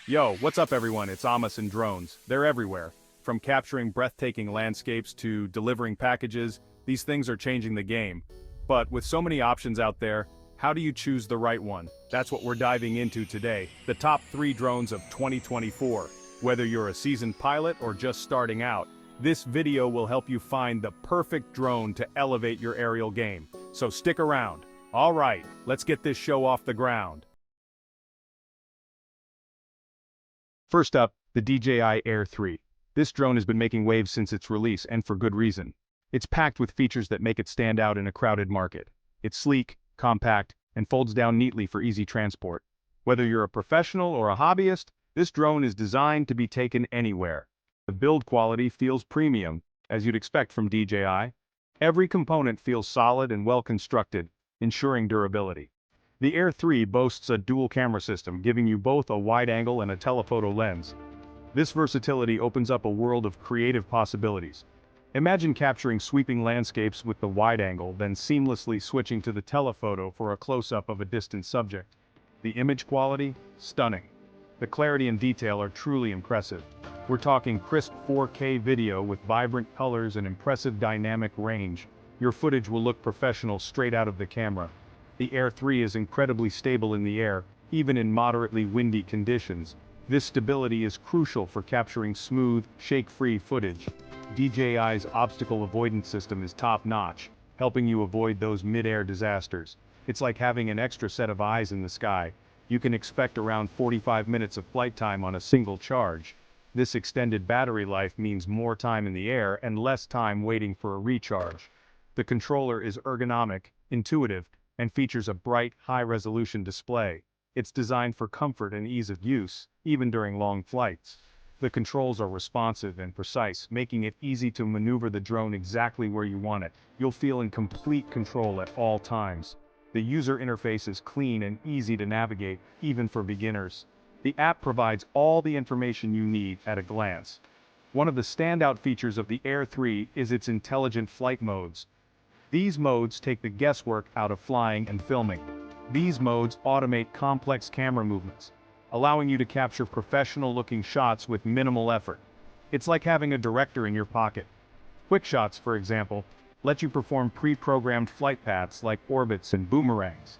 Yo, what's up everyone? It's Amos and drones. They're everywhere. From capturing breathtaking landscapes to delivering packages, these things are changing the game. But with so many options out there, how do you choose the right one? That's what we're diving into today. The top 3 drones of 2024. Whether you're a seasoned pilot or just starting out, this video will help you find the perfect drone to elevate your aerial game. So stick around. All right, let's get this show off the ground. First up, the DJI Air 3. This drone has been making waves since its release, and for good reason. It's packed with features that make it stand out in a crowded market. It's sleek, compact, and folds down neatly for easy transport. Whether you're a professional or a hobbyist, this drone is designed to be taken anywhere. The build quality feels premium, as you'd expect from DJI. Every component feels solid and well constructed, ensuring durability. The Air 3 boasts a dual camera system, giving you both a wide-angle and a telephoto lens. This versatility opens up a world of creative possibilities. Imagine capturing sweeping landscapes with the wide-angle, then seamlessly switching to the telephoto for a close-up of a distant subject. The image quality? Stunning. The clarity and detail are truly impressive. We're talking crisp 4K video with vibrant colors and impressive dynamic range. Your footage will look professional straight out of the camera. The Air 3 is incredibly stable in the air, even in moderately windy conditions. This stability is crucial for capturing smooth, shake-free footage. DJI's obstacle avoidance system is top-notch, helping you avoid those mid-air disasters. It's like having an extra set of eyes in the sky. You can expect around 45 minutes of flight time on a single charge. This extended battery life means more time in the air and less time waiting for a recharge. The controller is ergonomic, intuitive, and features a bright, high-resolution display. It's designed for comfort and ease of use, even during long flights. The controls are responsive and precise, making it easy to maneuver the drone exactly where you want it. You'll feel in complete control at all times. The user interface is clean and easy to navigate, even for beginners. The app provides all the information you need at a glance. One of the standout features of the Air 3 is its intelligent flight modes. These modes take the guesswork out of flying and filming. These modes automate complex camera movements, allowing you to capture professional-looking shots with minimal effort. It's like having a director in your pocket. Quick shots, for example, let you perform pre-programmed flight paths like orbits and boomerangs.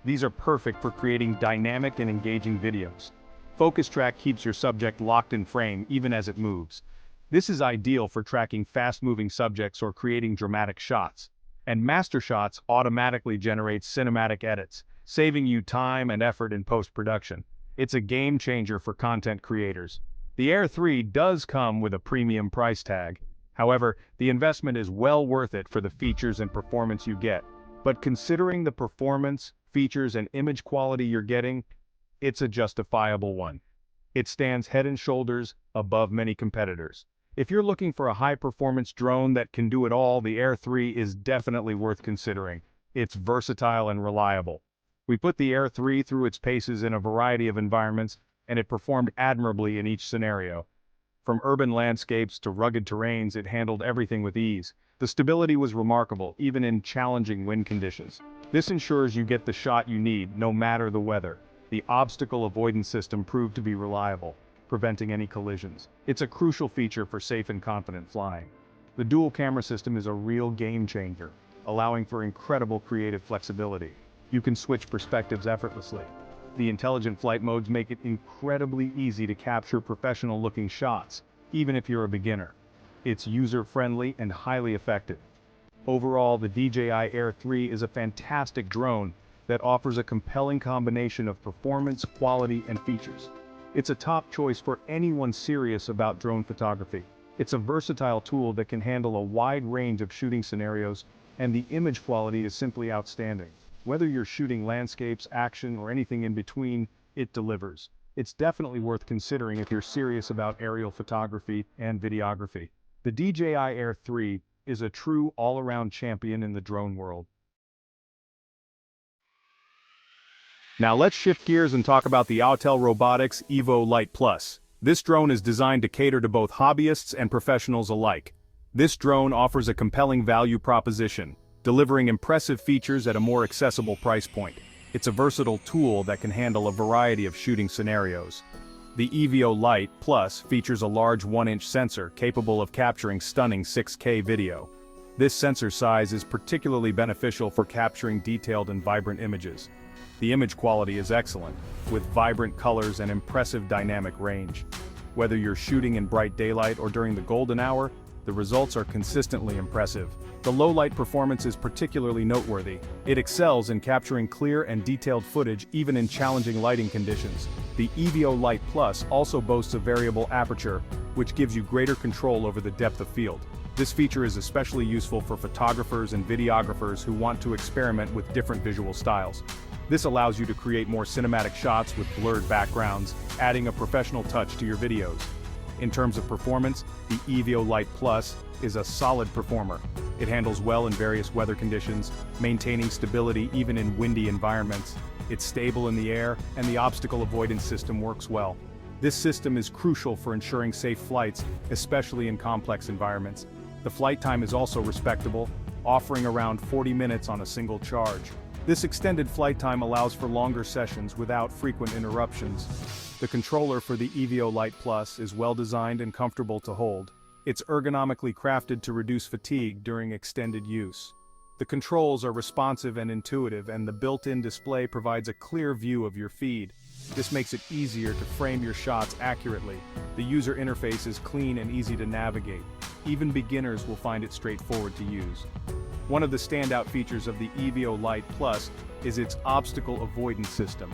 These are perfect for creating dynamic and engaging videos. Focus Track keeps your subject locked in frame even as it moves. This is ideal for tracking fast-moving subjects or creating dramatic shots. And Master Shots automatically generates cinematic edits, saving you time and effort in post-production. It's a game changer for content creators. The Air 3 does come with a premium price tag. However, the investment is well worth it for the features and performance you get. But considering the performance, features, and image quality you're getting, it's a justifiable one. It stands head and shoulders above many competitors. If you're looking for a high-performance drone that can do it all, the Air 3 is definitely worth considering. It's versatile and reliable. We put the Air 3 through its paces in a variety of environments, and it performed admirably in each scenario. From urban landscapes to rugged terrains, it handled everything with ease. The stability was remarkable, even in challenging wind conditions. This ensures you get the shot you need, no matter the weather. The obstacle avoidance system proved to be reliable, preventing any collisions. It's a crucial feature for safe and confident flying. The dual camera system is a real game changer, allowing for incredible creative flexibility. You can switch perspectives effortlessly. The intelligent flight modes make it incredibly easy to capture professional-looking shots, even if you're a beginner. It's user-friendly and highly effective. Overall, the DJI Air 3 is a fantastic drone that offers a compelling combination of performance, quality, and features. It's a top choice for anyone serious about drone photography. It's a versatile tool that can handle a wide range of shooting scenarios, and the image quality is simply outstanding. Whether you're shooting landscapes, action, or anything in between, it delivers. It's definitely worth considering if you're serious about aerial photography and videography. The DJI Air 3 is a true all-around champion in the drone world. Now let's shift gears and talk about the Autel Robotics Evo Lite Plus. This drone is designed to cater to both hobbyists and professionals alike. This drone offers a compelling value proposition, delivering impressive features at a more accessible price point. It's a versatile tool that can handle a variety of shooting scenarios. The EVO Lite Plus features a large 1-inch sensor capable of capturing stunning 6K video. This sensor size is particularly beneficial for capturing detailed and vibrant images. The image quality is excellent, with vibrant colors and impressive dynamic range. Whether you're shooting in bright daylight or during the golden hour, the results are consistently impressive. The low-light performance is particularly noteworthy. It excels in capturing clear and detailed footage even in challenging lighting conditions. The EVO Lite Plus also boasts a variable aperture, which gives you greater control over the depth of field. This feature is especially useful for photographers and videographers who want to experiment with different visual styles. This allows you to create more cinematic shots with blurred backgrounds, adding a professional touch to your videos. In terms of performance, the EVO Lite Plus is a solid performer. It handles well in various weather conditions, maintaining stability even in windy environments. It's stable in the air, and the obstacle avoidance system works well. This system is crucial for ensuring safe flights, especially in complex environments. The flight time is also respectable, offering around 40 minutes on a single charge. This extended flight time allows for longer sessions without frequent interruptions. The controller for the EVO Lite Plus is well designed and comfortable to hold. It's ergonomically crafted to reduce fatigue during extended use. The controls are responsive and intuitive, and the built-in display provides a clear view of your feed. This makes it easier to frame your shots accurately. The user interface is clean and easy to navigate. Even beginners will find it straightforward to use. One of the standout features of the EVO Lite Plus is its obstacle avoidance system.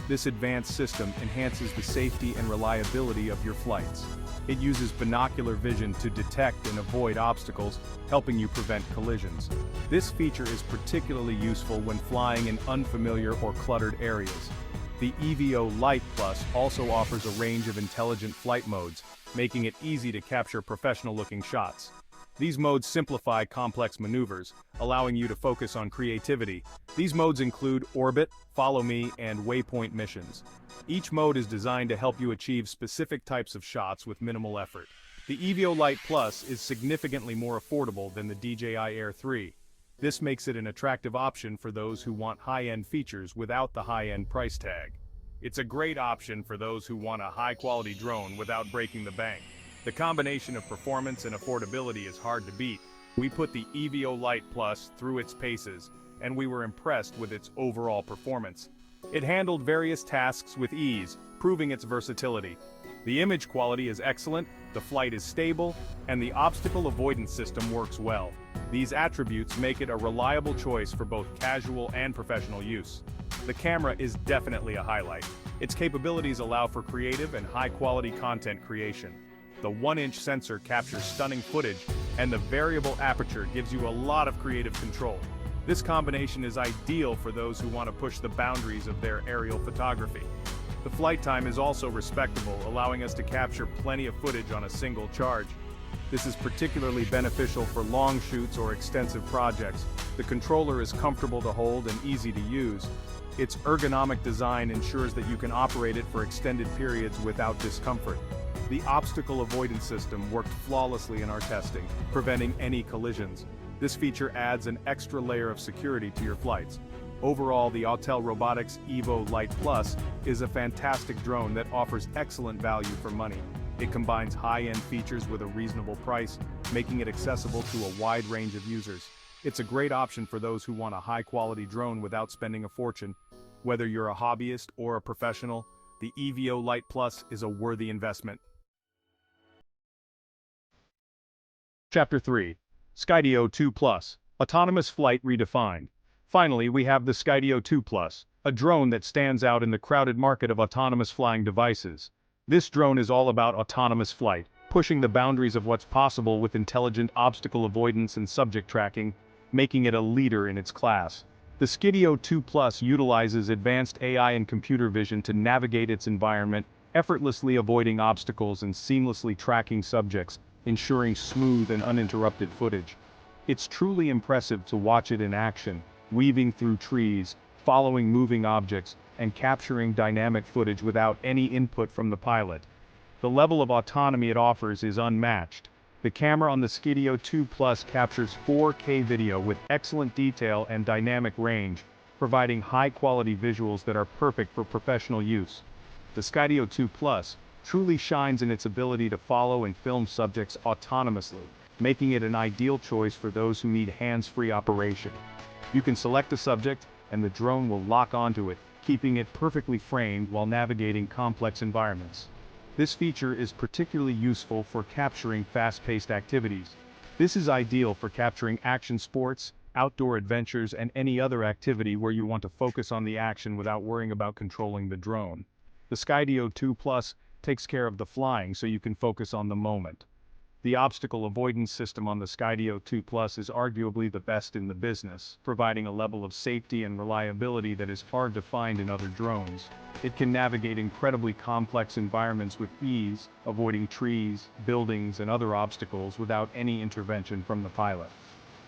This advanced system enhances the safety and reliability of your flights. It uses binocular vision to detect and avoid obstacles, helping you prevent collisions. This feature is particularly useful when flying in unfamiliar or cluttered areas. The EVO Lite Plus also offers a range of intelligent flight modes, making it easy to capture professional-looking shots. These modes simplify complex maneuvers, allowing you to focus on creativity. These modes include orbit, follow me, and waypoint missions. Each mode is designed to help you achieve specific types of shots with minimal effort. The EVO Lite Plus is significantly more affordable than the DJI Air 3. This makes it an attractive option for those who want high-end features without the high-end price tag. It's a great option for those who want a high-quality drone without breaking the bank. The combination of performance and affordability is hard to beat. We put the EVO Lite Plus through its paces, and we were impressed with its overall performance. It handled various tasks with ease, proving its versatility. The image quality is excellent, the flight is stable, and the obstacle avoidance system works well. These attributes make it a reliable choice for both casual and professional use. The camera is definitely a highlight. Its capabilities allow for creative and high-quality content creation. The 1-inch sensor captures stunning footage, and the variable aperture gives you a lot of creative control. This combination is ideal for those who want to push the boundaries of their aerial photography. The flight time is also respectable, allowing us to capture plenty of footage on a single charge. This is particularly beneficial for long shoots or extensive projects. The controller is comfortable to hold and easy to use. Its ergonomic design ensures that you can operate it for extended periods without discomfort. The obstacle avoidance system worked flawlessly in our testing, preventing any collisions. This feature adds an extra layer of security to your flights. Overall, the Autel Robotics EVO Lite Plus is a fantastic drone that offers excellent value for money. It combines high-end features with a reasonable price, making it accessible to a wide range of users. It's a great option for those who want a high-quality drone without spending a fortune. Whether you're a hobbyist or a professional, the EVO Lite Plus is a worthy investment. Chapter 3. Skydio 2 Plus, Autonomous Flight Redefined. Finally, we have the Skydio 2 Plus, a drone that stands out in the crowded market of autonomous flying devices. This drone is all about autonomous flight, pushing the boundaries of what's possible with intelligent obstacle avoidance and subject tracking, making it a leader in its class. The Skydio 2 Plus utilizes advanced AI and computer vision to navigate its environment, effortlessly avoiding obstacles and seamlessly tracking subjects, ensuring smooth and uninterrupted footage. It's truly impressive to watch it in action, weaving through trees, following moving objects, and capturing dynamic footage without any input from the pilot. The level of autonomy it offers is unmatched. The camera on the Skydio 2 Plus captures 4K video with excellent detail and dynamic range, providing high-quality visuals that are perfect for professional use. The Skydio 2 Plus truly shines in its ability to follow and film subjects autonomously, making it an ideal choice for those who need hands-free operation. You can select a subject, and the drone will lock onto it, keeping it perfectly framed while navigating complex environments. This feature is particularly useful for capturing fast-paced activities. This is ideal for capturing action sports, outdoor adventures, and any other activity where you want to focus on the action without worrying about controlling the drone. The Skydio 2 Plus takes care of the flying so you can focus on the moment. The obstacle avoidance system on the Skydio 2 Plus is arguably the best in the business, providing a level of safety and reliability that is hard to find in other drones. It can navigate incredibly complex environments with ease, avoiding trees, buildings, and other obstacles without any intervention from the pilot.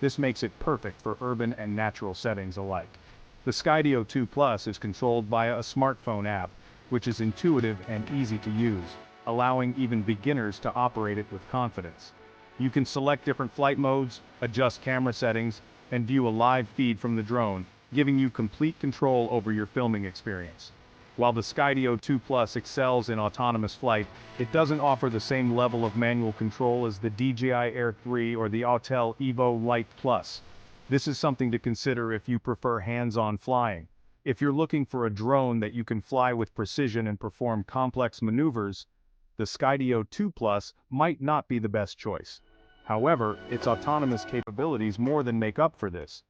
This makes it perfect for urban and natural settings alike. The Skydio 2 Plus is controlled via a smartphone app, which is intuitive and easy to use, allowing even beginners to operate it with confidence. You can select different flight modes, adjust camera settings, and view a live feed from the drone, giving you complete control over your filming experience. While the Skydio 2 Plus excels in autonomous flight, it doesn't offer the same level of manual control as the DJI Air 3 or the Autel Evo Lite Plus. This is something to consider if you prefer hands-on flying. If you're looking for a drone that you can fly with precision and perform complex maneuvers, the Skydio 2 Plus might not be the best choice. However, its autonomous capabilities more than make up for this.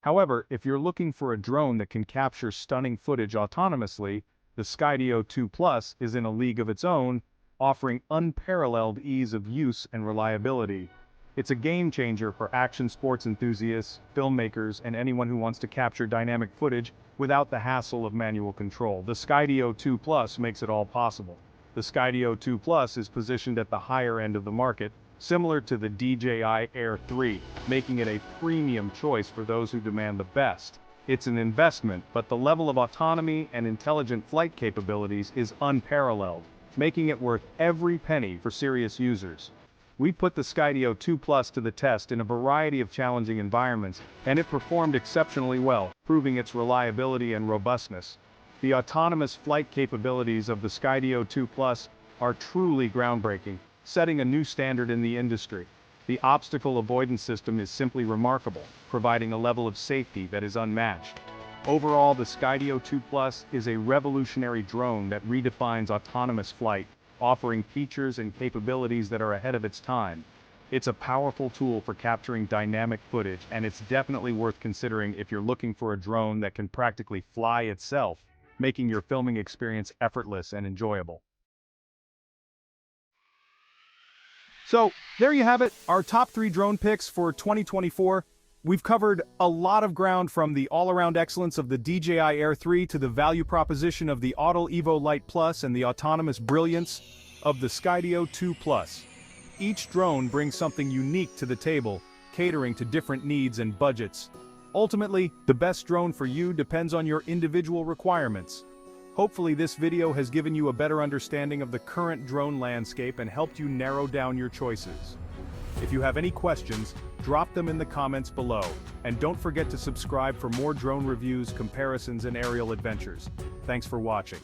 However, if you're looking for a drone that can capture stunning footage autonomously, the Skydio 2 Plus is in a league of its own, offering unparalleled ease of use and reliability. It's a game changer for action sports enthusiasts, filmmakers, and anyone who wants to capture dynamic footage without the hassle of manual control. The Skydio 2 Plus makes it all possible. The Skydio 2 Plus is positioned at the higher end of the market, similar to the DJI Air 3, making it a premium choice for those who demand the best. It's an investment, but the level of autonomy and intelligent flight capabilities is unparalleled, making it worth every penny for serious users. We put the Skydio 2 Plus to the test in a variety of challenging environments, and it performed exceptionally well, proving its reliability and robustness. The autonomous flight capabilities of the Skydio 2 Plus are truly groundbreaking, setting a new standard in the industry. The obstacle avoidance system is simply remarkable, providing a level of safety that is unmatched. Overall, the Skydio 2 Plus is a revolutionary drone that redefines autonomous flight, offering features and capabilities that are ahead of its time. It's a powerful tool for capturing dynamic footage, and it's definitely worth considering if you're looking for a drone that can practically fly itself, making your filming experience effortless and enjoyable. So, there you have it, our top 3 drone picks for 2024. We've covered a lot of ground, from the all-around excellence of the DJI Air 3 to the value proposition of the Autel Evo Lite Plus and the autonomous brilliance of the Skydio 2 Plus. Each drone brings something unique to the table, catering to different needs and budgets. Ultimately, the best drone for you depends on your individual requirements. Hopefully this video has given you a better understanding of the current drone landscape and helped you narrow down your choices. If you have any questions, drop them in the comments below, and don't forget to subscribe for more drone reviews, comparisons, and aerial adventures. Thanks for watching.